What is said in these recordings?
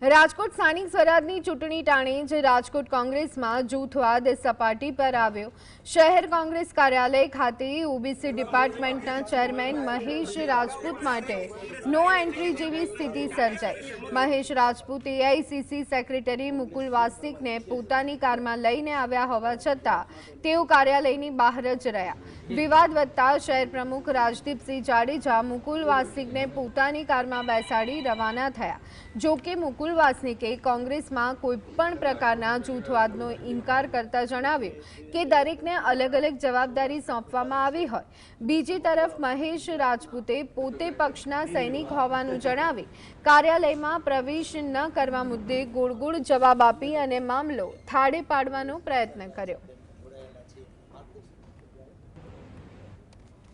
રાજકોટ સ્થાનિક સ્વરાજની ચૂંટણી ટાણે જ રાજકોટ કોંગ્રેસમાં જૂથવાદ સપાટી પર આવ્યો। શહેર કોંગ્રેસ કાર્યાલય ખાતે ઓબીસી ડિપાર્ટમેન્ટના ચેરમેન મહેશ રાજપૂત માટે નો એન્ટ્રી જેવી સ્થિતિ સર્જાઈ। મહેશ રાજપૂત એઆઈસીસી સેક્રેટરી મુકુલ વાસનિકને પોતાની કારમાં લઈને આવ્યા હોવા છતાં તેઓ કાર્યાલયની બહાર જ રહ્યા। વિવાદ વધતા શહેર પ્રમુખ રાજદીપસિંહ જાડેજા મુકુલ વાસનિકને પોતાની કારમાં બેસાડી રવાના થયા। જો કે મુકુલ વાસનિકે કોંગ્રેસમાં કોઈપણ પ્રકારના જૂથવાદનો ઇનકાર કરતા જણાવ્યું કે દરેકને અલગ અલગ જવાબદારી સોંપવામાં આવી હોય। બીજી તરફ મહેશ રાજપૂતે પોતે પક્ષના સૈનિક હોવાનું જણાવી કાર્યાલયમાં પ્રવેશ ન કરવા મુદ્દે ગોળ ગોળ જવાબ આપી અને મામલો થાળે પાડવાનો પ્રયત્ન કર્યો।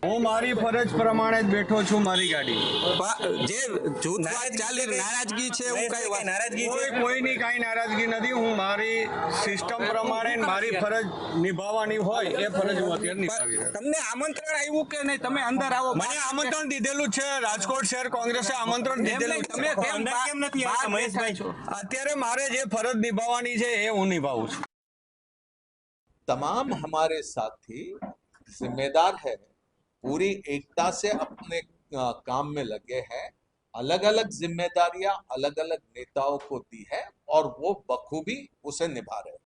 હું મારી ફરજ પ્રમાણે જ બેઠો છું। મારી ગાડી જે જૂથવાદ ચાલી નારાજગી છે હું કઈ નારાજગી છે કોઈની કાંઈ નારાજગી નથી। હું મારી સિસ્ટમ પ્રમાણે મારી ફરજ નિભાવવાની હોય એ ફરજ હું અત્યારે નિભાવી રહ્યો। તમને આમંત્રણ આવ્યું કે નહીં? તમે અંદર આવો। મને આમંત્રણ દીધેલું છે। રાજકોટ શહેર કોંગ્રેસે આમંત્રણ દીધેલું। તમે કેમ નથી આવ્યા મહેશભાઈ? અત્યારે મારે જે ફરજ નિભાવવાની છે એ હું નિભાવું છું। तमाम हमारे साथी जिम्मेदार है, पूरी एकता से अपने काम में लगे हैं। अलग अलग जिम्मेदारियां अलग अलग नेताओं को दी है और वो बखूबी उसे निभा रहे हैं।